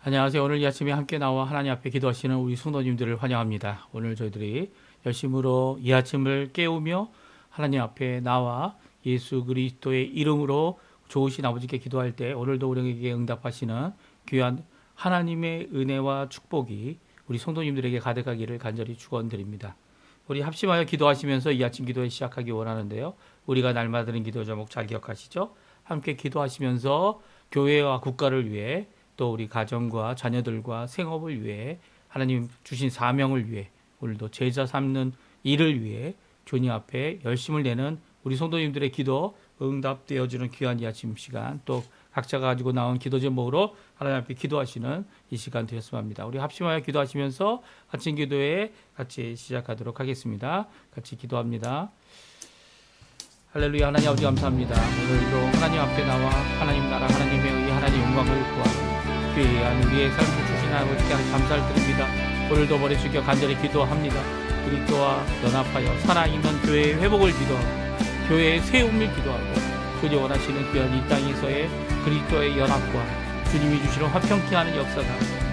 안녕하세요. 오늘 이 아침에 함께 나와 하나님 앞에 기도하시는 우리 성도님들을 환영합니다. 오늘 저희들이 열심으로 이 아침을 깨우며 하나님 앞에 나와 예수 그리스도의 이름으로 좋으신 아버지께 기도할 때 오늘도 우리에게 응답하시는 귀한 하나님의 은혜와 축복이 우리 성도님들에게 가득하기를 간절히 축원드립니다. 우리 합심하여 기도하시면서 이 아침 기도에 시작하기 원하는데요. 우리가 날마다 드린 기도 제목 잘 기억하시죠? 함께 기도하시면서 교회와 국가를 위해 또 우리 가정과 자녀들과 생업을 위해 하나님 주신 사명을 위해 오늘도 제자 삼는 일을 위해 주님 앞에 열심을 내는 우리 성도님들의 기도 응답되어주는 귀한 이 아침 시간, 또 각자가 가지고 나온 기도 제목으로 하나님 앞에 기도하시는 이 시간 되었으면 합니다. 우리 합심하여 기도하시면서 아침 기도에 같이 시작하도록 하겠습니다. 같이 기도합니다. 할렐루야. 하나님 아버지 감사합니다. 오늘도 하나님 앞에 나와 하나님 나라 하나님의 의 하나님 영광을 구하고 귀한 우리의 삶을 주신 아버지께 감사를 드립니다. 오늘도 머리 숙여 간절히 기도합니다. 그리스도와 연합하여 살아있는 교회의 회복을 기도하고 교회의 세움을 기도하고 주님 원하시는 귀한 이 땅에서의 그리스도의 연합과 주님이 주시는 화평케 하는 역사가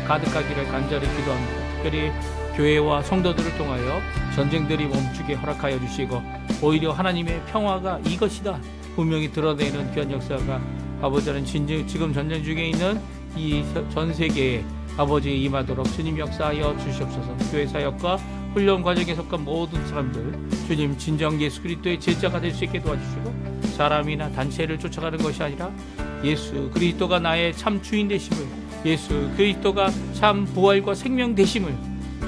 가득하기를 간절히 기도합니다. 특별히 교회와 성도들을 통하여 전쟁들이 멈추게 허락하여 주시고 오히려 하나님의 평화가 이것이다 분명히 드러내는 귀한 역사가 아버지는 지금 전쟁 중에 있는 이 전 세계에 아버지 임하도록 주님 역사하여 주시옵소서. 교회 사역과 훈련 과정에 속한 모든 사람들 주님 진정 예수 그리스도의 제자가 될 수 있게 도와주시고 사람이나 단체를 쫓아가는 것이 아니라 예수 그리스도가 나의 참 주인 되심을, 예수 그리스도가 참 부활과 생명 되심을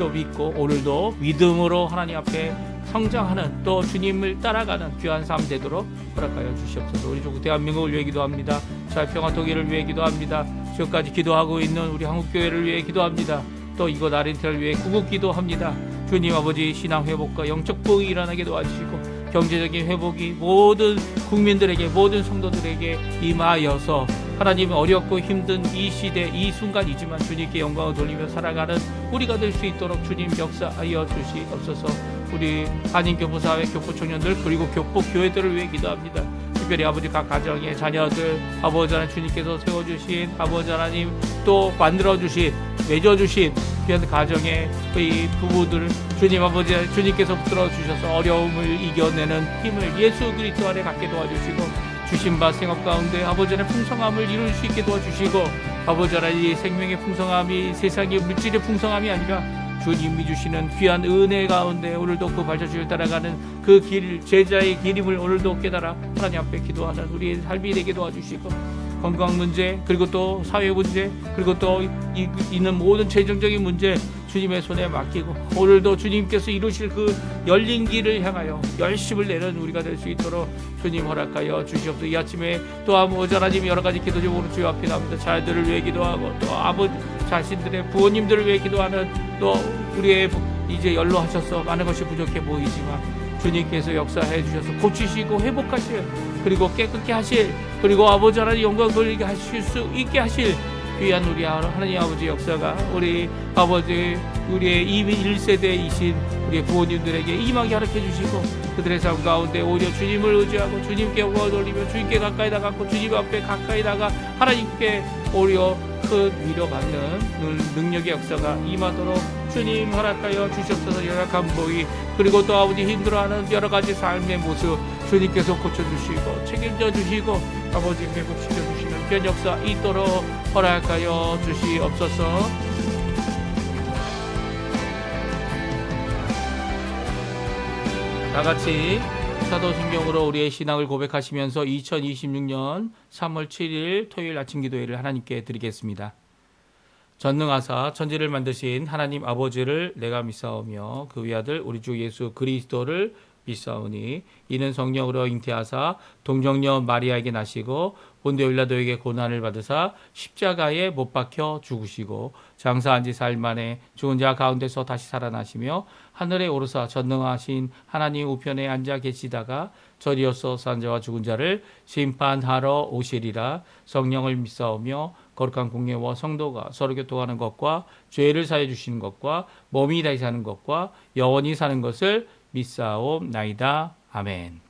또 믿고 오늘도 믿음으로 하나님 앞에 성장하는 또 주님을 따라가는 귀한 삶 되도록 허락하여 주시옵소서. 우리 조국 대한민국을 위해 기도합니다. 자유평화 통일을 위해 기도합니다. 지금까지 기도하고 있는 우리 한국교회를 위해 기도합니다. 또 이곳 아르헨티나를 위해 구국 기도합니다. 주님 아버지 신앙 회복과 영적 부흥이 일어나게 도와주시고 경제적인 회복이 모든 국민들에게 모든 성도들에게 임하여서 하나님 어렵고 힘든 이 시대 이 순간이지만 주님께 영광을 돌리며 살아가는 우리가 될 수 있도록 주님 역사하여 주시옵소서. 우리 한인교포사회 교포청년들 그리고 교포교회들을 위해 기도합니다. 특별히 아버지 각 가정의 자녀들 아버지 하나님 주님께서 세워주신 아버지 하나님 또 만들어주신 맺어주신 귀한 가정의 이 부부들을 주님 아버지 주님께서 붙들어 주셔서 어려움을 이겨내는 힘을 예수 그리스도 안에 갖게 도와주시고 주신 바 생업 가운데 아버지 하나님 풍성함을 이룰 수 있게 도와주시고 아버지 하나님 이 생명의 풍성함이 세상의 물질의 풍성함이 아니라 주님이 주시는 귀한 은혜 가운데 오늘도 그 발자취를 따라가는 그 길 제자의 길임을 오늘도 깨달아 하나님 앞에 기도하는 우리의 삶이 되게 도와주시고 건강 문제 그리고 또 사회 문제 그리고 또 있는 모든 재정적인 문제 주님의 손에 맡기고 오늘도 주님께서 이루실 그 열린 길을 향하여 열심을 내는 우리가 될 수 있도록 주님 허락하여 주시옵소서. 이 아침에 또 아버지 하나님 여러 가지 기도 제목으로 주여 앞에 나옵니다. 자녀들을 위해 기도하고 또 아버지 자신들의 부모님들을 위해 기도하는 또 우리의 이제 연로하셔서 많은 것이 부족해 보이지만 주님께서 역사해 주셔서 고치시고 회복하실 그리고 깨끗게 하실 그리고 아버지 하나님 영광 돌리게 하실 수 있게 하실 귀한 우리 하나님 아버지 역사가 우리 아버지 우리의 이미 1세대이신 우리의 부모님들에게 임하게 허락해 주시고 그들의 삶 가운데 오히려 주님을 의지하고 주님께 영광을 돌리며 주님께 가까이 나가고 주님 앞에 가까이 나가 하나님께 오히려 큰 위로받는 능력의 역사가 임하도록 주님 허락하여 주시옵소서. 연약한 보이 그리고 또 아버지 힘들어하는 여러 가지 삶의 모습 주님께서 고쳐주시고 책임져 주시고 아버지 회복시켜 주시는 그런 역사 있도록 허락하여 주시옵소서. 다 같이 사도신경으로 우리의 신앙을 고백하시면서 2026년 3월 7일 토요일 아침 기도회를 하나님께 드리겠습니다. 전능하사 천지를 만드신 하나님 아버지를 내가 믿사오며 그 위아들 우리 주 예수 그리스도를 믿사오니 이는 성령으로 잉태하사 동정녀 마리아에게 나시고 본디오 빌라도에게 고난을 받으사 십자가에 못 박혀 죽으시고 장사한 지 사일 만에 죽은 자 가운데서 다시 살아나시며 하늘에 오르사 전능하신 하나님 우편에 앉아 계시다가 저리어서 산 자와 죽은 자를 심판하러 오시리라. 성령을 믿사오며 거룩한 공예와 성도가 서로 교통하는 것과 죄를 사해 주시는 것과 몸이 다시 사는 것과 영원히 사는 것을 믿사옵나이다. 아멘.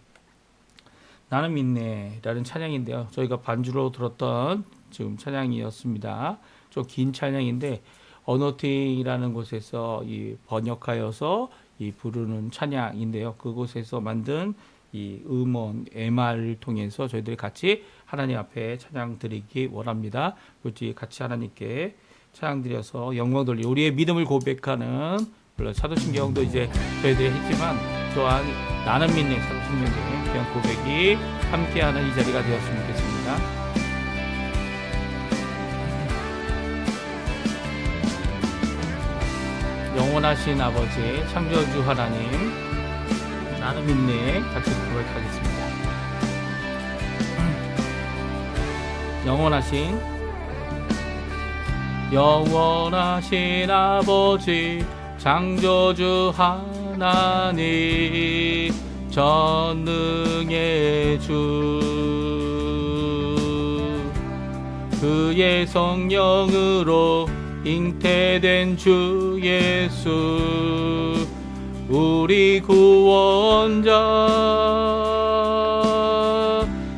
나는 믿네 라는 찬양인데요. 저희가 반주로 들었던 지금 찬양이었습니다. 좀 긴 찬양인데 언어팅이라는 곳에서 이 번역하여서 이 부르는 찬양인데요. 그곳에서 만든 이 음원 MR을 통해서 저희들이 같이 하나님 앞에 찬양 드리기 원합니다. 그렇지 같이 하나님께 찬양 드려서 영광 돌리 우리의 믿음을 고백하는 물론 사도신경도 이제 저희들이 했지만 또한 나는 믿네 사도신경의 귀한 고백이 함께하는 이 자리가 되었으면 좋겠습니다. 영원하신 아버지 창조주 하나님 나는 믿네 같이 고백하겠습니다. 영원하신 아버지 창조주 하나님 전능의 주 그의 성령으로 잉태된 주 예수 우리 구원자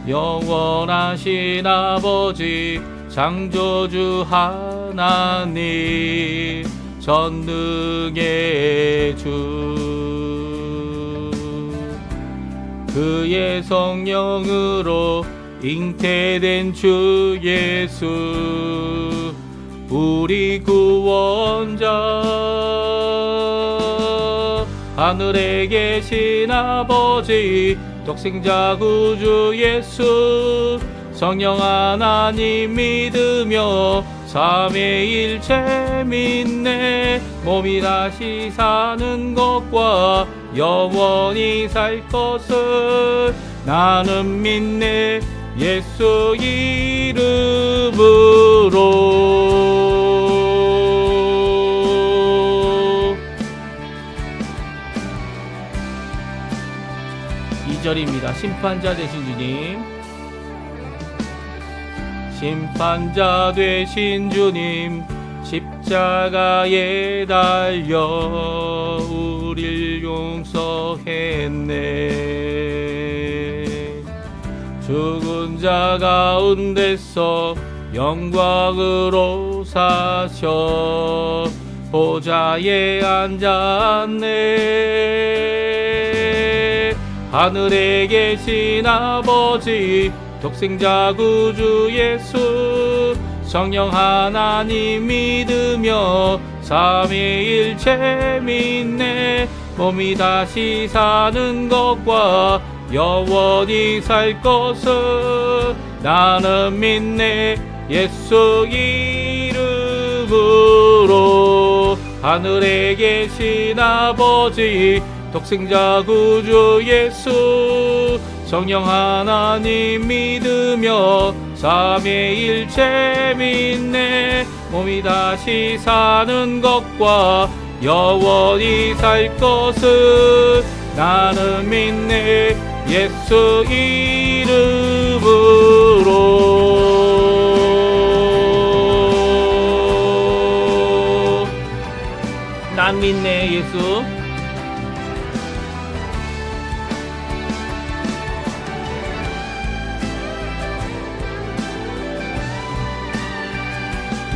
영원하신 아버지 창조주 하나님 전능의 주 그의 성령으로 잉태된 주 예수 우리 구원자 하늘에 계신 아버지 독생자 구주 예수 성령 하나님 믿으며 삼위일체 믿네 몸이 다시 사는 것과 영원히 살 것을 나는 믿네 예수 이름으로 2절입니다. 심판자 되신 주님 심판자 되신 주님 십자가에 달려 우릴 용서했네 죽은 자 가운데서 영광으로 사셔 보좌에 앉았네 하늘에 계신 아버지 독생자 구주 예수 성령 하나님 믿으며 삼위일체 믿네 몸이 다시 사는 것과 영원히 살 것을 나는 믿네 예수 이름으로 하늘에 계신 아버지 독생자 구주 예수 성령 하나님 믿으며 삼위일체 믿네 몸이 다시 사는 것과 영원히 살 것을 나는 믿네 예수 이름으로 난 믿네 예수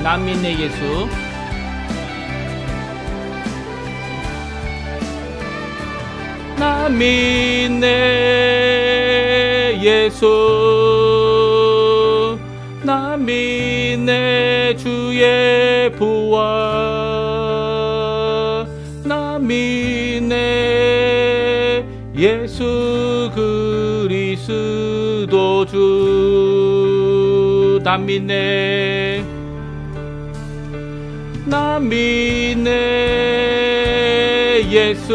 난 믿네 예수 난 믿네 예수 난 믿네 주의 부활 난 믿네 예수 그리스도 주 난 믿네 난 믿네 예수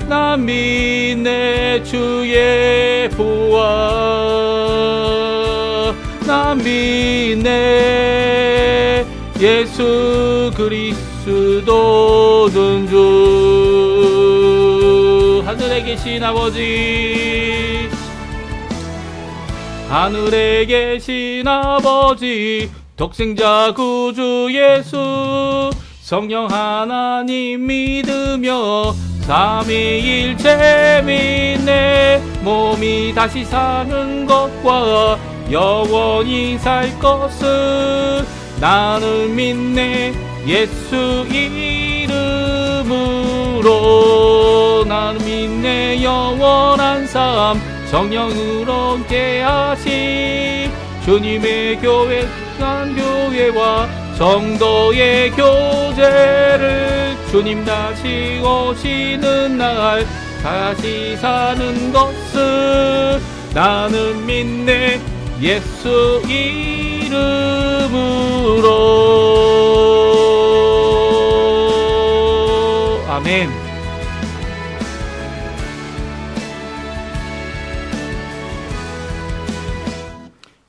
난 믿네 주의 부활 난 믿네 예수 그리스도는 주 하늘에 계신 아버지 하늘에 계신 아버지 독생자 구주 예수 성령 하나님 믿으며 삼위일체 믿네 몸이 다시 사는 것과 영원히 살 것을 나는 믿네. 예수 이름으로 나는 믿네. 영원한 삶 성령으로 함께하시 주님의 교회 한 교회와 성도의 교제를 주님 다시 오시는 날 다시 사는 것을 나는 믿네. 예수 이름으로 아멘.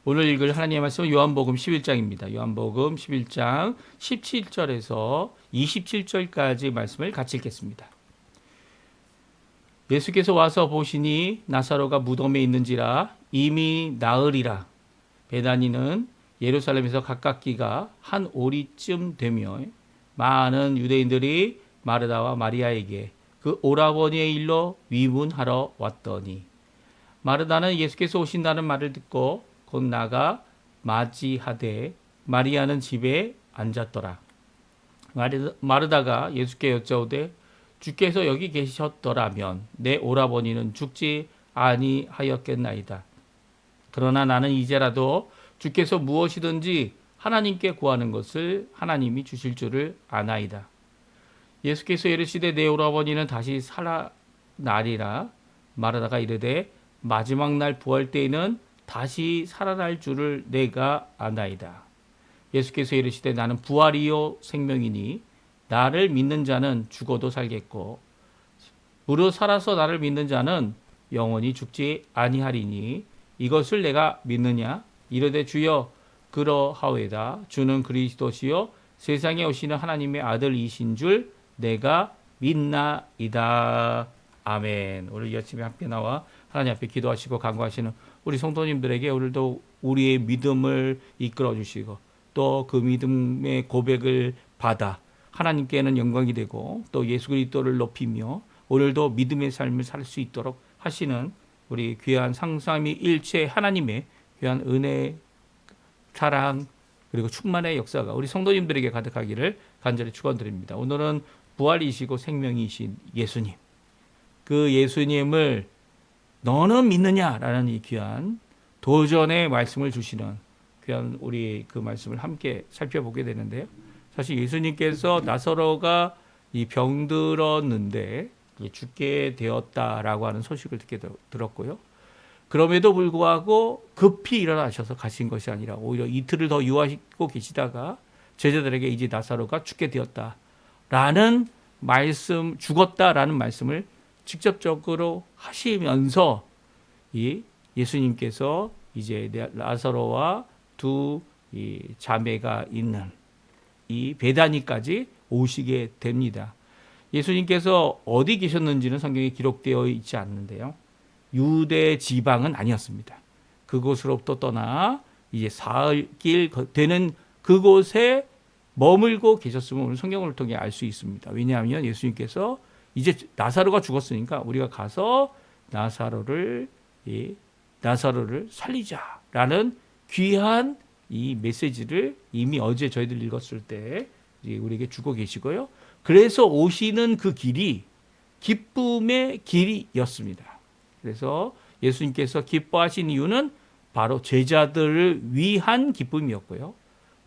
오늘 읽을 하나님의 말씀은 요한복음 11장입니다. 요한복음 11장 17절에서 27절까지 말씀을 같이 읽겠습니다. 예수께서 와서 보시니 나사로가 무덤에 있는지라 이미 나으리라. 베다니는 예루살렘에서 가깝기가 한 오리쯤 되며 많은 유대인들이 마르다와 마리아에게 그 오라버니의 일로 위문하러 왔더니 마르다는 예수께서 오신다는 말을 듣고 곧 나가 맞이하되 마리아는 집에 앉았더라. 마르다가 예수께 여짜오되 주께서 여기 계셨더라면 내 오라버니는 죽지 아니하였겠나이다. 그러나 나는 이제라도 주께서 무엇이든지 하나님께 구하는 것을 하나님이 주실 줄을 아나이다. 예수께서 이르시되 내 오라버니는 다시 살아나리라. 마르다가 이르되 마지막 날 부활 때에는 다시 살아날 줄을 내가 아나이다. 예수께서 이르시되 나는 부활이요 생명이니 나를 믿는 자는 죽어도 살겠고 무릇 살아서 나를 믿는 자는 영원히 죽지 아니하리니 이것을 내가 믿느냐? 이르되 주여 그러하오이다. 주는 그리스도시요 세상에 오시는 하나님의 아들이신 줄 내가 믿나이다. 아멘. 오늘 이 아침에 함께 나와 하나님 앞에 기도하시고 간구하시는 우리 성도님들에게 오늘도 우리의 믿음을 이끌어 주시고 또 그 믿음의 고백을 받아 하나님께는 영광이 되고 또 예수 그리스도를 높이며 오늘도 믿음의 삶을 살 수 있도록 하시는 우리 귀한 상삼위 일체 하나님의 귀한 은혜, 사랑 그리고 충만의 역사가 우리 성도님들에게 가득하기를 간절히 축원드립니다. 오늘은 부활이시고 생명이신 예수님, 그 예수님을 너는 믿느냐라는 이 귀한 도전의 말씀을 주시는 귀한 우리 그 말씀을 함께 살펴보게 되는데요. 사실 예수님께서 나사로가 이 병들었는데 죽게 되었다라고 하는 소식을 듣게 들었고요. 그럼에도 불구하고 급히 일어나셔서 가신 것이 아니라 오히려 이틀을 더 유하고 계시다가 제자들에게 이제 나사로가 죽게 되었다라는 말씀, 죽었다라는 말씀을 직접적으로 하시면서 이 예수님께서 이제 나사로와 두 이 자매가 있는 이 베다니까지 오시게 됩니다. 예수님께서 어디 계셨는지는 성경에 기록되어 있지 않는데요. 유대 지방은 아니었습니다. 그곳으로부터 떠나 이제 사흘길 되는 그곳에 머물고 계셨음을 오늘 성경을 통해 알 수 있습니다. 왜냐하면 예수님께서 이제 나사로가 죽었으니까 우리가 가서 나사로를 살리자라는 귀한 이 메시지를 이미 어제 저희들 읽었을 때 우리에게 주고 계시고요. 그래서 오시는 그 길이 기쁨의 길이었습니다. 그래서 예수님께서 기뻐하신 이유는 바로 제자들을 위한 기쁨이었고요.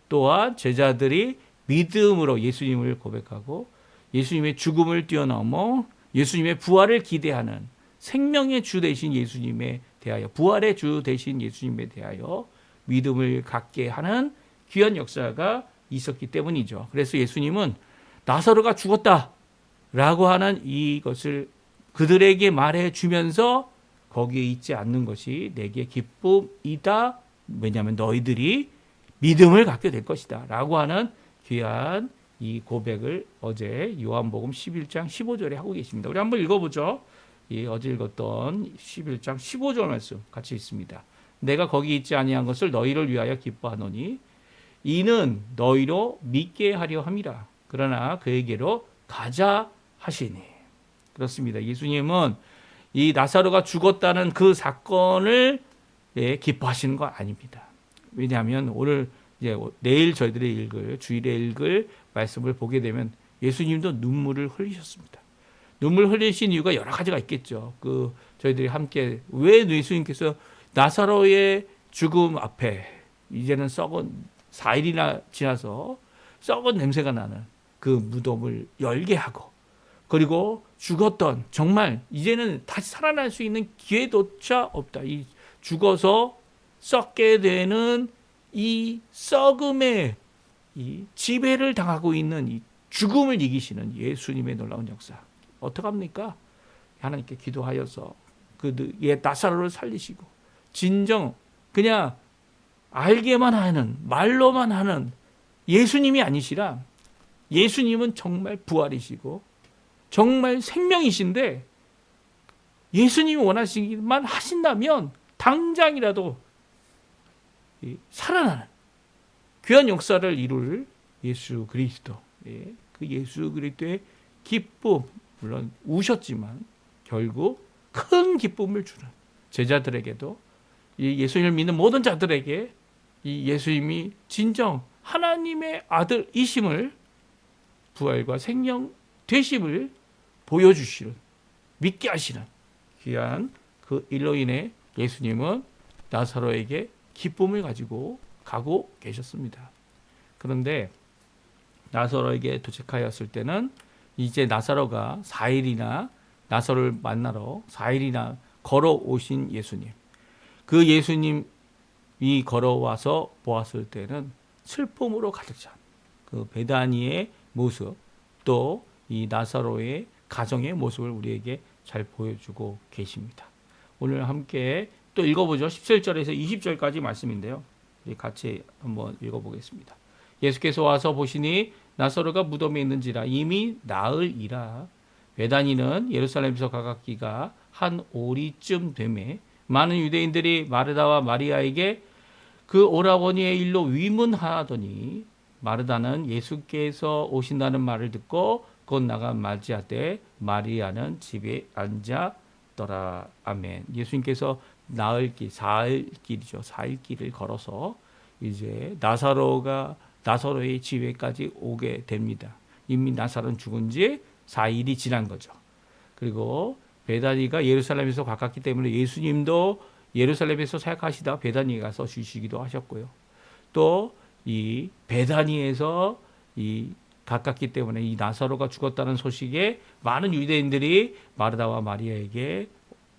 또한 제자들이 믿음으로 예수님을 고백하고 예수님의 죽음을 뛰어넘어 예수님의 부활을 기대하는 생명의 주 되신 예수님에 대하여 부활의 주 되신 예수님에 대하여 믿음을 갖게 하는 귀한 역사가 있었기 때문이죠. 그래서 예수님은 나사로가 죽었다라고 하는 이것을 그들에게 말해주면서 거기에 있지 않는 것이 내게 기쁨이다. 왜냐하면 너희들이 믿음을 갖게 될 것이다 라고 하는 귀한 이 고백을 어제 요한복음 11장 15절에 하고 계십니다. 우리 한번 읽어보죠. 어제 읽었던 11장 15절 말씀 같이 있습니다. 내가 거기 있지 아니한 것을 너희를 위하여 기뻐하노니 이는 너희로 믿게 하려 함이라. 그러나 그에게로 가자 하시니. 그렇습니다. 예수님은 이 나사로가 죽었다는 그 사건을 기뻐하시는 거 아닙니다. 왜냐하면 오늘 이제 내일 저희들이 읽을 주일에 읽을 말씀을 보게 되면 예수님도 눈물을 흘리셨습니다. 눈물 흘리신 이유가 여러 가지가 있겠죠. 저희들이 함께 왜 예수님께서 나사로의 죽음 앞에 이제는 썩은 4일이나 지나서 썩은 냄새가 나는 그 무덤을 열게 하고, 그리고 죽었던, 정말 이제는 다시 살아날 수 있는 기회조차 없다. 이 죽어서 썩게 되는 이 썩음의 이 지배를 당하고 있는 이 죽음을 이기시는 예수님의 놀라운 역사. 어떡합니까? 하나님께 기도하여서 나사로를 살리시고, 진정 그냥 알게만 하는, 말로만 하는 예수님이 아니시라, 예수님은 정말 부활이시고 정말 생명이신데, 예수님이 원하시기만 하신다면 당장이라도 살아나는 귀한 역사를 이룰 예수 그리스도, 그 예수 그리스도의 기쁨, 물론 우셨지만 결국 큰 기쁨을 주는 제자들에게도, 이 예수님을 믿는 모든 자들에게 이 예수님이 진정 하나님의 아들이심을, 부활과 생명 되심을 보여주시는, 믿게 하시는 귀한 그 일로 인해 예수님은 나사로에게 기쁨을 가지고 가고 계셨습니다. 그런데 나사로에게 도착하였을 때는 이제 나사로가 4일이나 나사로를 만나러 4일이나 걸어오신 예수님, 그 예수님이 걸어와서 보았을 때는 슬픔으로 가득 찬 그 베다니의 모습, 또 이 나사로의 가정의 모습을 우리에게 잘 보여주고 계십니다. 오늘 함께 또 읽어보죠. 17절에서 20절까지 말씀인데요. 우리 같이 한번 읽어보겠습니다. 예수께서 와서 보시니 나사로가 무덤에 있는지라 이미 나흘이라. 베다니는 예루살렘에서 가깝기가 한 오리쯤 되매 많은 유대인들이 마르다와 마리아에게 그 오라버니의 일로 위문하더니, 마르다는 예수께서 오신다는 말을 듣고 곧 나가 맞이하되 마리아는 집에 앉았더라. 아멘. 예수님께서 나흘길, 4일길이죠. 4일길을 걸어서 이제 나사로의 집에까지 오게 됩니다. 이미 나사로는 죽은 지 4일이 지난 거죠. 그리고 베다니가 예루살렘에서 가깝기 때문에 예수님도 예루살렘에서 사역하시다 베다니에 가서 쉬시기도 하셨고요. 또 이 베다니에서 이 가깝기 때문에 이 나사로가 죽었다는 소식에 많은 유대인들이 마르다와 마리아에게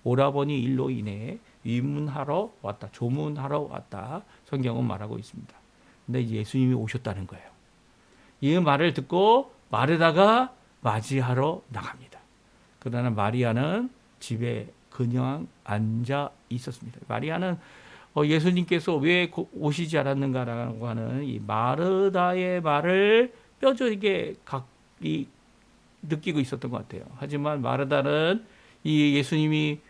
오라버니 일로 인해 위문하러 왔다, 조문하러 왔다, 성경은 말하고 있습니다. 근데 예수님이 오셨다는 거예요. 이 말을 듣고 마르다가 맞이하러 나갑니다. 그러나 마리아는 집에 그냥 앉아 있었습니다. 마리아는 예수님께서 왜 오시지 않았는가라고 하는 이 마르다의 말을 뼈저리게 느끼고 있었던 것 같아요. 하지만 마르다는 이 예수님이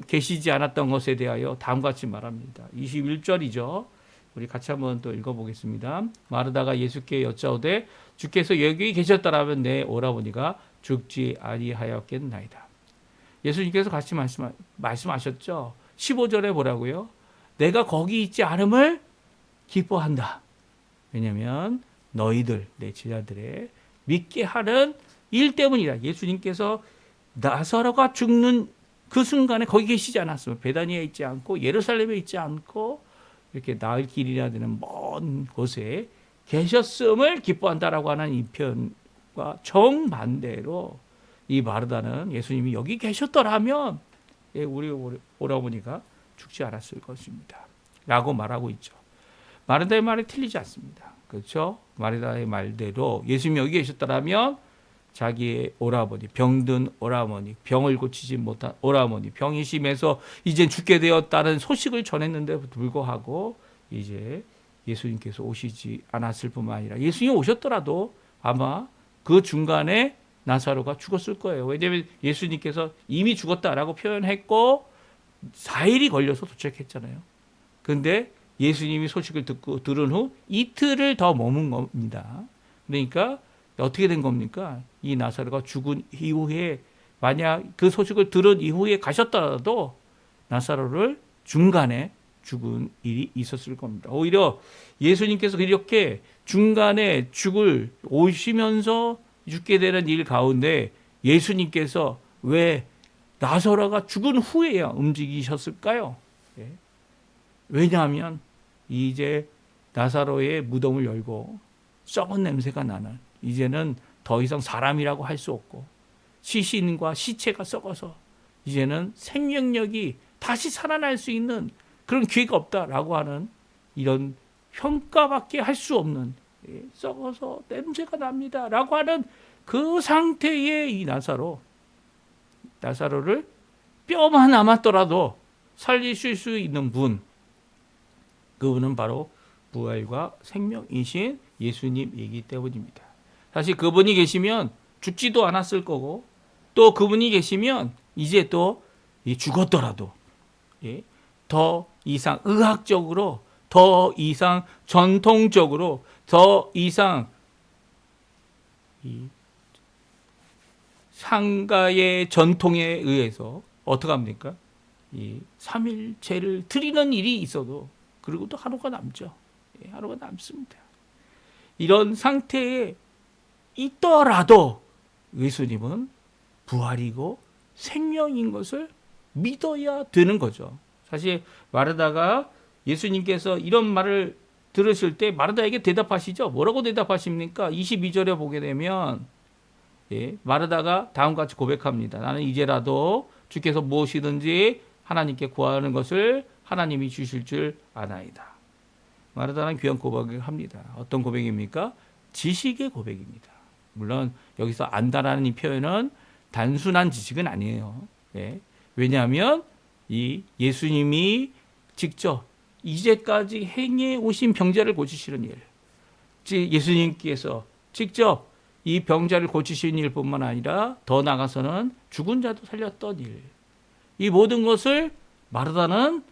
계시지 않았던 것에 대하여 다음과 같이 말합니다. 21절이죠. 우리 같이 한번 또 읽어보겠습니다. 마르다가 예수께 여짜오되 주께서 여기 계셨더라면 내 오라버니가 죽지 아니하였겠나이다. 예수님께서 같이 말씀하셨죠. 15절에 뭐라고요? 내가 거기 있지 않음을 기뻐한다. 왜냐하면 너희들, 내 제자들의 믿게 하는 일 때문이라. 예수님께서 나사로가 죽는 그 순간에 거기 계시지 않았으면, 베다니에 있지 않고 예루살렘에 있지 않고 이렇게 나흘 길이나 되는 먼 곳에 계셨음을 기뻐한다라고 하는 이 표현과 정반대로 이 마르다는 예수님이 여기 계셨더라면 우리 오라버니가 죽지 않았을 것입니다 라고 말하고 있죠. 마르다의 말이 틀리지 않습니다. 그렇죠? 마르다의 말대로 예수님이 여기 계셨더라면 자기의 오라버니, 병든 오라버니, 병을 고치지 못한 오라버니, 병이 심해서 이제 죽게 되었다는 소식을 전했는데도 불구하고 이제 예수님께서 오시지 않았을 뿐만 아니라 예수님이 오셨더라도 아마 그 중간에 나사로가 죽었을 거예요. 왜냐하면 예수님께서 이미 죽었다라고 표현했고 4일이 걸려서 도착했잖아요. 그런데 예수님이 소식을 들은 후 이틀을 더 머문 겁니다. 그러니까 어떻게 된 겁니까? 이 나사로가 죽은 이후에 만약 그 소식을 들은 이후에 가셨더라도 나사로를 중간에 죽은 일이 있었을 겁니다. 오히려 예수님께서 이렇게 중간에 오시면서 죽게 되는 일 가운데 예수님께서 왜 나사로가 죽은 후에야 움직이셨을까요? 왜냐하면 이제 나사로의 무덤을 열고 썩은 냄새가 나는, 이제는 더 이상 사람이라고 할 수 없고 시신과 시체가 썩어서 이제는 생명력이 다시 살아날 수 있는 그런 기회가 없다라고 하는, 이런 평가밖에 할 수 없는, 썩어서 냄새가 납니다라고 하는 그 상태의 이 나사로를 뼈만 남았더라도 살리실 수 있는 분, 그분은 바로 부활과 생명이신 예수님이기 때문입니다. 사실 그분이 계시면 죽지도 않았을 거고, 또 그분이 계시면 이제 또 죽었더라도 더 이상 의학적으로, 더 이상 전통적으로, 더 이상 상가의 전통에 의해서 어떻게 합니까? 이 3일체를 드리는 일이 있어도 그리고 또 하루가 남죠. 하루가 남습니다. 이런 상태에 있더라도 예수님은 부활이고 생명인 것을 믿어야 되는 거죠. 사실 마르다가 예수님께서 이런 말을 들으실 때 마르다에게 대답하시죠. 뭐라고 대답하십니까? 22절에 보게 되면 마르다가 다음과 같이 고백합니다. 나는 이제라도 주께서 무엇이든지 하나님께 구하는 것을 하나님이 주실 줄 아나이다. 마르다는 귀한 고백을 합니다. 어떤 고백입니까? 지식의 고백입니다. 물론 여기서 안다라는 이 표현은 단순한 지식은 아니에요. 왜냐하면 이 예수님이 직접 이제까지 행해 오신 병자를 고치시는 일, 즉 예수님께서 직접 이 병자를 고치신 일뿐만 아니라 더 나아가서는 죽은 자도 살렸던 일, 이 모든 것을 마르다는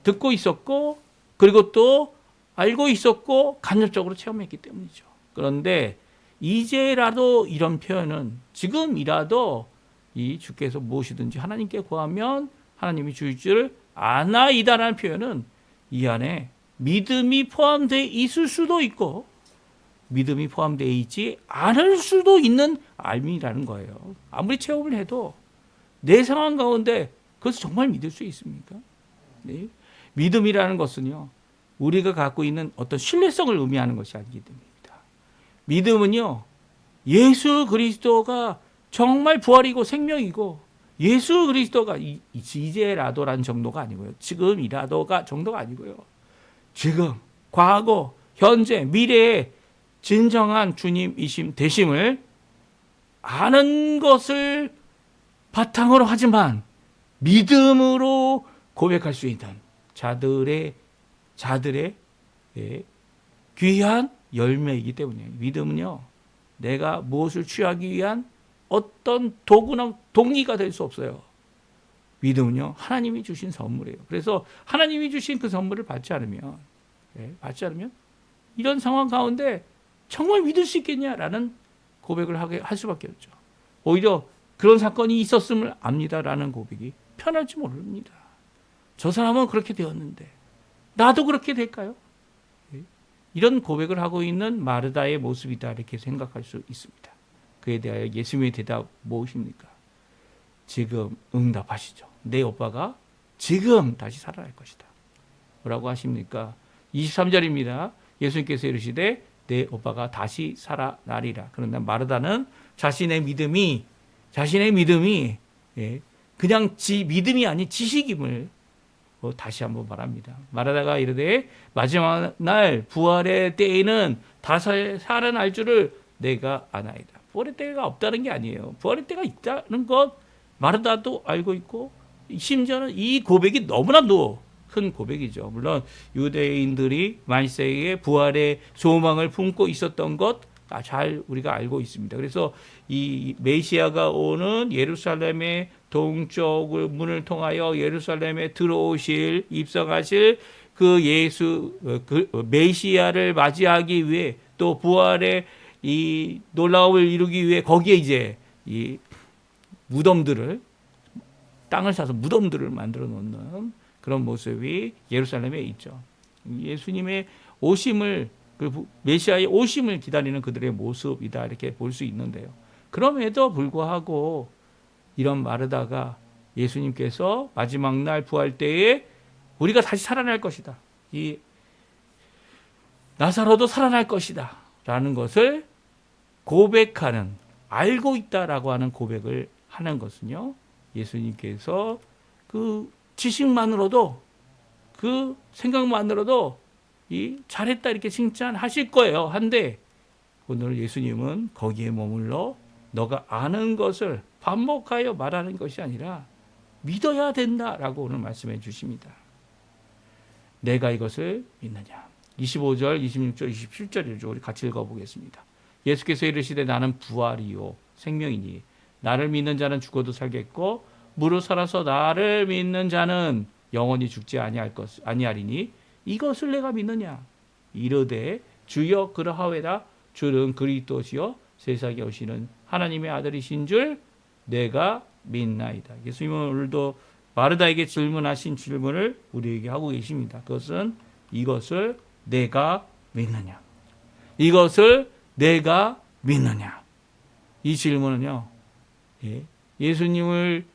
듣고 있었고 그리고 또 알고 있었고 간접적으로 체험했기 때문이죠. 그런데 이제라도 이런 표현은 지금이라도 이 주께서 무엇이든지 하나님께 구하면 하나님이 주실 줄 아나이다라는 표현은 이 안에 믿음이 포함되어 있을 수도 있고 믿음이 포함되어 있지 않을 수도 있는 알미라는 거예요. 아무리 체험을 해도 내 상황 가운데 그것을 정말 믿을 수 있습니까? 네. 믿음이라는 것은요, 우리가 갖고 있는 어떤 신뢰성을 의미하는 것이 아니기 때문입니다. 믿음은요, 예수 그리스도가 정말 부활이고 생명이고 예수 그리스도가 이제라도라는 정도가 아니고요. 지금이라도가 정도가 아니고요. 지금, 과거, 현재, 미래에 진정한 주님이심 되심을 아는 것을 바탕으로 하지만 믿음으로 고백할 수 있는 자들의 귀한 열매이기 때문이에요. 믿음은요, 내가 무엇을 취하기 위한 어떤 도구나 동기가 될 수 없어요. 믿음은요, 하나님이 주신 선물이에요. 그래서 하나님이 주신 그 선물을 받지 않으면 이런 상황 가운데 정말 믿을 수 있겠냐라는 고백을 할 수밖에 없죠. 오히려 그런 사건이 있었음을 압니다라는 고백이 편할지 모릅니다. 저 사람은 그렇게 되었는데 나도 그렇게 될까요? 이런 고백을 하고 있는 마르다의 모습이다 이렇게 생각할 수 있습니다. 그에 대하여 예수님의 대답 무엇입니까? 지금 응답하시죠. 내 오빠가 지금 다시 살아날 것이다. 뭐라고 하십니까? 23절입니다. 예수님께서 이르시되 내 오빠가 다시 살아나리라. 그런데 마르다는 자신의 믿음이 그냥 믿음이 아닌 지식임을 다시 한번 말합니다. 마르다가 이르되 마지막 날 부활의 때에는 다시 살아날 줄을 내가 아나이다. 부활의 때가 없다는 게 아니에요. 부활의 때가 있다는 것 마르다도 알고 있고 심지어는 이 고백이 너무나도 큰 고백이죠. 물론 유대인들이 만세에 부활의 소망을 품고 있었던 것 잘 우리가 알고 있습니다. 그래서 이 메시아가 오는 예루살렘의 동쪽 문을 통하여 예루살렘에 들어오실 입성하실 그 그 메시아를 맞이하기 위해 또 부활의 이 놀라움을 이루기 위해 거기에 이제 이 무덤들을 땅을 사서 무덤들을 만들어 놓는 그런 모습이 예루살렘에 있죠. 예수님의 오심을 그 메시아의 오심을 기다리는 그들의 모습이다 이렇게 볼 수 있는데요. 그럼에도 불구하고 이런 마르다가 예수님께서 마지막 날 부활 때에 우리가 다시 살아날 것이다. 이 나사로도 살아날 것이다. 라는 것을 고백하는, 알고 있다라고 하는 고백을 하는 것은요. 예수님께서 그 지식만으로도, 그 생각만으로도 잘했다 이렇게 칭찬하실 거예요. 한데 오늘 예수님은 거기에 머물러 너가 아는 것을 반복하여 말하는 것이 아니라 믿어야 된다라고 오늘 말씀해 주십니다. 내가 이것을 믿느냐. 25절, 26절, 27절이죠. 우리 같이 읽어보겠습니다. 예수께서 이르시되 나는 부활이요 생명이니 나를 믿는 자는 죽어도 살겠고 무릇 살아서 나를 믿는 자는 영원히 죽지 아니하리니 이것을 내가 믿느냐. 이르되 주여 그러하외다. 주는 그리스도시요 세상에 오시는 하나님의 아들이신 줄 내가 믿나이다. 예수님은 오늘도 마르다에게 질문하신 질문을 우리에게 하고 계십니다. 그것은 이것을 내가 믿느냐. 이것을 내가 믿느냐. 이 질문은요. 예수님은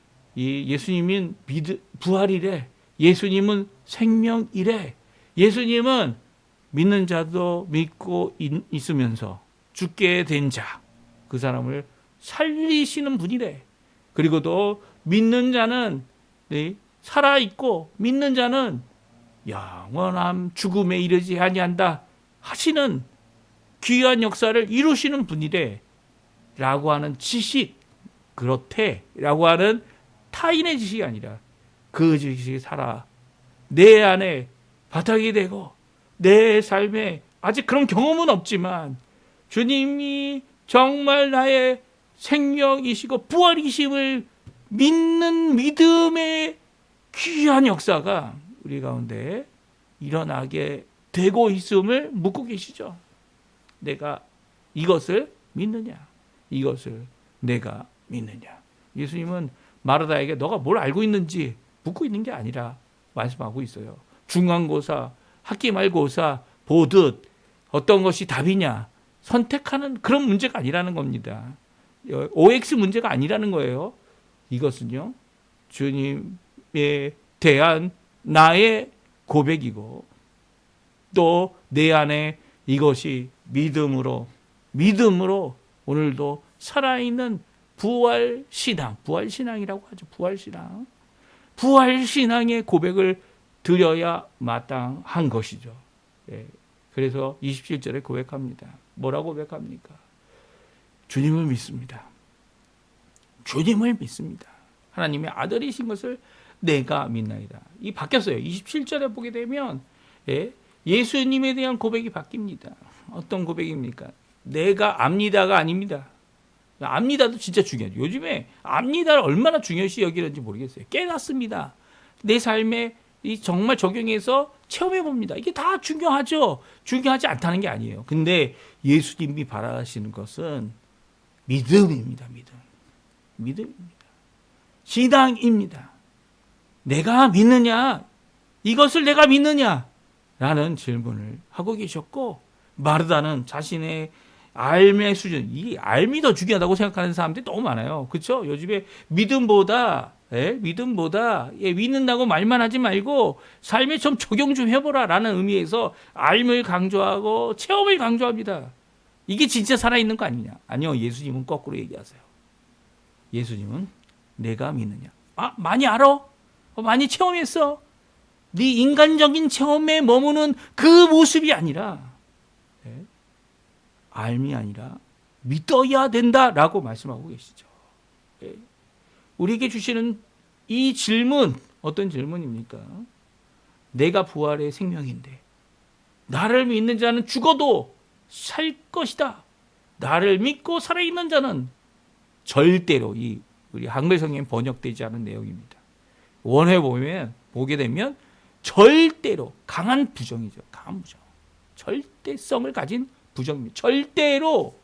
부활이래. 예수님은 생명이래. 예수님은 믿는 자도 믿고 있으면서 죽게 된 자, 그 사람을 살리시는 분이래. 그리고 또 믿는 자는 살아있고 믿는 자는 영원한 죽음에 이르지 아니한다 하시는 귀한 역사를 이루시는 분이래 라고 하는 지식, 그렇대 라고 하는 타인의 지식이 아니라 그 지식이 살아 내 안에 바탕이 되고 내 삶에 아직 그런 경험은 없지만 주님이 정말 나의 생명이시고 부활이심을 믿는 믿음의 귀한 역사가 우리 가운데 일어나게 되고 있음을 묻고 계시죠. 내가 이것을 믿느냐? 이것을 내가 믿느냐? 예수님은 마르다에게 너가 뭘 알고 있는지 묻고 있는 게 아니라 말씀하고 있어요. 중간고사, 학기말고사 보듯 어떤 것이 답이냐 선택하는 그런 문제가 아니라는 겁니다. OX 문제가 아니라는 거예요. 이것은요 주님에 대한 나의 고백이고 또 내 안에 이것이 믿음으로 오늘도 살아있는 부활신앙이라고 하죠. 부활신앙의 고백을 드려야 마땅한 것이죠. 그래서 27절에 고백합니다. 뭐라고 고백합니까? 주님을 믿습니다. 주님을 믿습니다. 하나님의 아들이신 것을 내가 믿나이다. 이 바뀌었어요. 27절에 보게 되면 예수님에 대한 고백이 바뀝니다. 어떤 고백입니까? 내가 압니다가 아닙니다. 압니다도 진짜 중요하죠. 요즘에 압니다를 얼마나 중요시 여기는지 모르겠어요. 깨닫습니다. 내 삶에 정말 적용해서 체험해 봅니다. 이게 다 중요하죠. 중요하지 않다는 게 아니에요. 근데 예수님이 바라시는 것은 믿음입니다. 믿음입니다. 신앙입니다. 내가 믿느냐? 이것을 내가 믿느냐? 라는 질문을 하고 계셨고 마르다는 자신의 알미의 수준, 이 알미 더 중요하다고 생각하는 사람들이 너무 많아요. 그렇죠? 요즘에 믿음보다 믿는다고 말만 하지 말고 삶에 좀 적용 좀 해보라 라는 의미에서 알미를 강조하고 체험을 강조합니다. 이게 진짜 살아있는 거 아니냐? 아니요. 예수님은 거꾸로 얘기하세요. 예수님은 내가 믿느냐? 많이 알아? 많이 체험했어? 네 인간적인 체험에 머무는 그 모습이 아니라 알미 아니라 믿어야 된다라고 말씀하고 계시죠. 우리에게 주시는 이 질문 어떤 질문입니까? 내가 부활의 생명인데 나를 믿는 자는 죽어도 살 것이다. 나를 믿고 살아있는 자는 절대로 우리 한글 성경에 번역되지 않은 내용입니다. 원해 보게 되면 절대로 강한 부정이죠. 강한 부정. 절대성을 가진 부정입니다. 절대로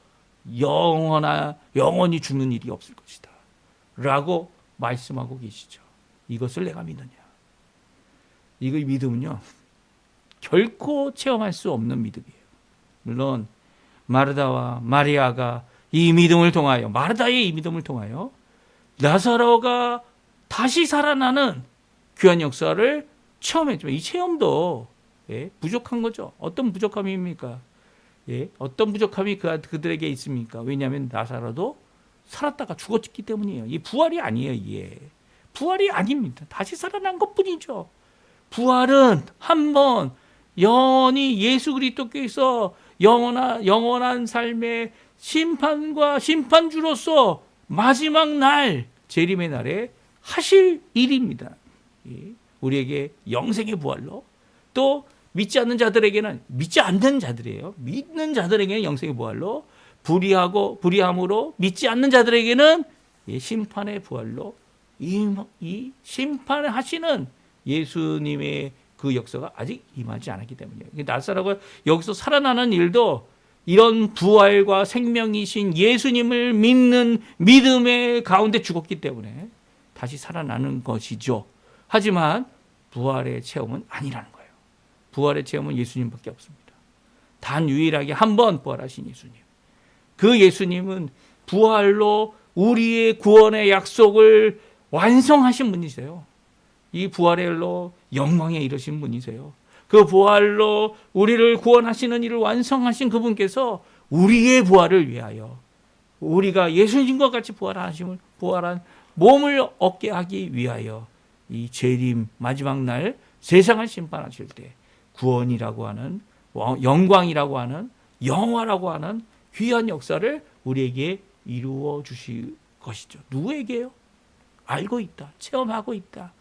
영원히 죽는 일이 없을 것이다. 라고 말씀하고 계시죠. 이것을 내가 믿느냐. 이거 믿음은요, 결코 체험할 수 없는 믿음이에요. 물론 마르다와 마리아가 이 믿음을 통하여, 마르다의 이 믿음을 통하여 나사로가 다시 살아나는 귀한 역사를 체험했지만 이 체험도 부족한 거죠. 어떤 부족함입니까? 어떤 부족함이 그들에게 있습니까? 왜냐하면 나사로도 살았다가 죽었기 때문이에요. 이 부활이 아니에요. 이게 부활이 아닙니다. 다시 살아난 것뿐이죠. 부활은 한번 영원히 예수 그리스도께서 영원한 삶의 심판과 심판주로서 마지막 날, 재림의 날에 하실 일입니다. 우리에게 영생의 부활로, 또 믿지 않는 자들에게는, 믿지 않는 자들이에요. 믿는 자들에게는 영생의 부활로, 불의함으로 믿지 않는 자들에게는 심판의 부활로, 이 심판을 하시는 예수님의 그 역사가 아직 임하지 않았기 때문이에요. 나사로가 여기서 살아나는 일도 이런 부활과 생명이신 예수님을 믿는 믿음의 가운데 죽었기 때문에 다시 살아나는 것이죠. 하지만 부활의 체험은 아니라는 거예요. 부활의 체험은 예수님밖에 없습니다. 단 유일하게 한 번 부활하신 예수님. 그 예수님은 부활로 우리의 구원의 약속을 완성하신 분이세요. 이 부활의 일로 영광에 이르신 분이세요. 그 부활로 우리를 구원하시는 일을 완성하신 그분께서 우리의 부활을 위하여, 우리가 예수님과 같이 부활한 몸을 얻게 하기 위하여 이 재림 마지막 날 세상을 심판하실 때 구원이라고 하는, 영광이라고 하는, 영화라고 하는 귀한 역사를 우리에게 이루어 주실 것이죠. 누구에게요? 알고 있다, 체험하고 있다,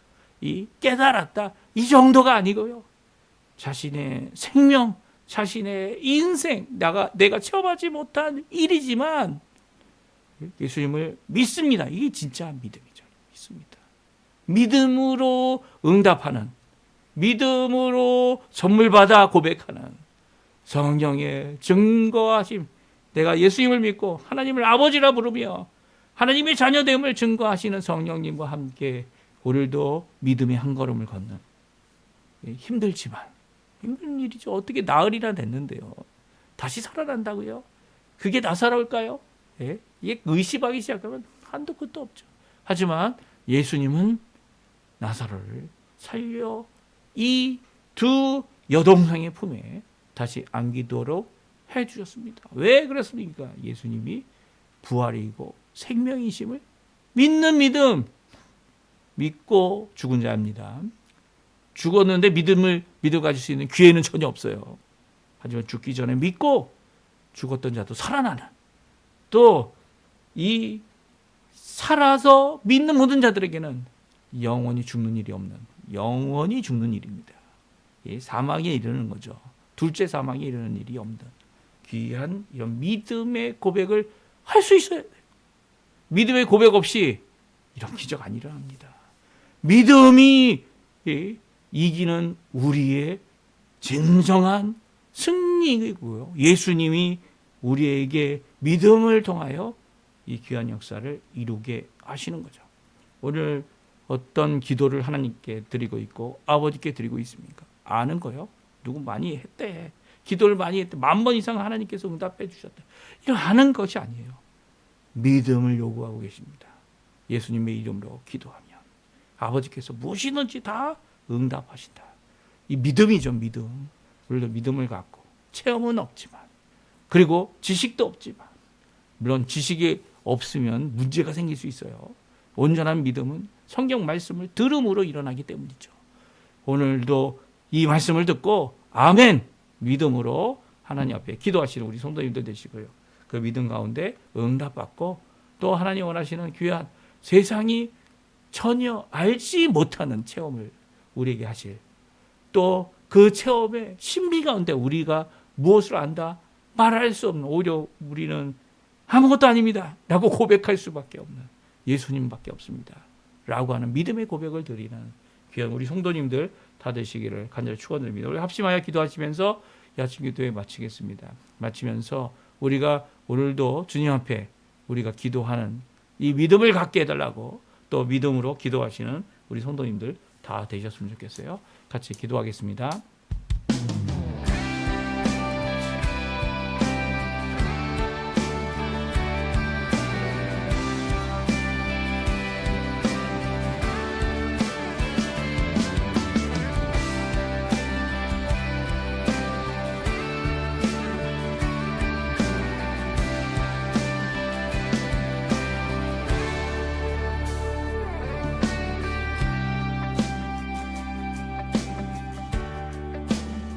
깨달았다, 이 정도가 아니고요. 자신의 생명, 자신의 인생, 내가 체험하지 못한 일이지만 예수님을 믿습니다. 이게 진짜 믿음이죠. 믿습니다. 믿음으로 응답하는, 믿음으로 선물 받아 고백하는 성령의 증거하심, 내가 예수님을 믿고 하나님을 아버지라 부르며 하나님의 자녀됨을 증거하시는 성령님과 함께 오늘도 믿음의 한 걸음을 걷는, 힘들지만, 힘든 일이죠. 어떻게 나흘이나 됐는데요. 다시 살아난다고요? 그게 나사로울까요? 이게 의심하기 시작하면 한도 끝도 없죠. 하지만 예수님은 나사로를 살려 이 두 여동생의 품에 다시 안기도록 해주셨습니다. 왜 그렇습니까? 예수님이 부활이고 생명이심을 믿는 믿음, 믿고 죽은 자입니다. 죽었는데 믿음을 가질 수 있는 기회는 전혀 없어요. 하지만 죽기 전에 믿고 죽었던 자도 살아나는, 또 이 살아서 믿는 모든 자들에게는 영원히 죽는 일이 없는, 영원히 죽는 일입니다. 사망에 이르는 거죠. 둘째 사망에 이르는 일이 없는 귀한 이런 믿음의 고백을 할 수 있어야 돼요. 믿음의 고백 없이 이런 기적 안 일어납니다. 믿음이 이기는 우리의 진정한 승리이고요. 예수님이 우리에게 믿음을 통하여 이 귀한 역사를 이루게 하시는 거죠. 오늘 어떤 기도를 하나님께 드리고 있고 아버지께 드리고 있습니까? 아는 거요. 누구 많이 했대. 기도를 많이 했대. 10,000번 이상 하나님께서 응답해 주셨대. 이런 아는 것이 아니에요. 믿음을 요구하고 계십니다. 예수님의 이름으로 기도하면 아버지께서 무엇이든지 다 응답하신다. 이 믿음이죠. 믿음. 우리도 믿음을 갖고 체험은 없지만, 그리고 지식도 없지만, 물론 지식이 없으면 문제가 생길 수 있어요. 온전한 믿음은 성경 말씀을 들음으로 일어나기 때문이죠. 오늘도 이 말씀을 듣고 아멘 믿음으로 하나님 앞에 기도하시는 우리 성도님들 되시고요. 그 믿음 가운데 응답받고 또 하나님 원하시는 귀한 세상이 전혀 알지 못하는 체험을 우리에게 하실, 또 그 체험의 신비 가운데 우리가 무엇을 안다 말할 수 없는, 오히려 우리는 아무것도 아닙니다 라고 고백할 수밖에 없는 예수님밖에 없습니다 라고 하는 믿음의 고백을 드리는 귀한 우리 성도님들 다 되시기를 간절히 축원드립니다. 우리 합심하여 기도하시면서 이 아침 기도회 마치겠습니다. 마치면서 우리가 오늘도 주님 앞에 우리가 기도하는 이 믿음을 갖게 해달라고 또 믿음으로 기도하시는 우리 성도님들 다 되셨으면 좋겠어요. 같이 기도하겠습니다.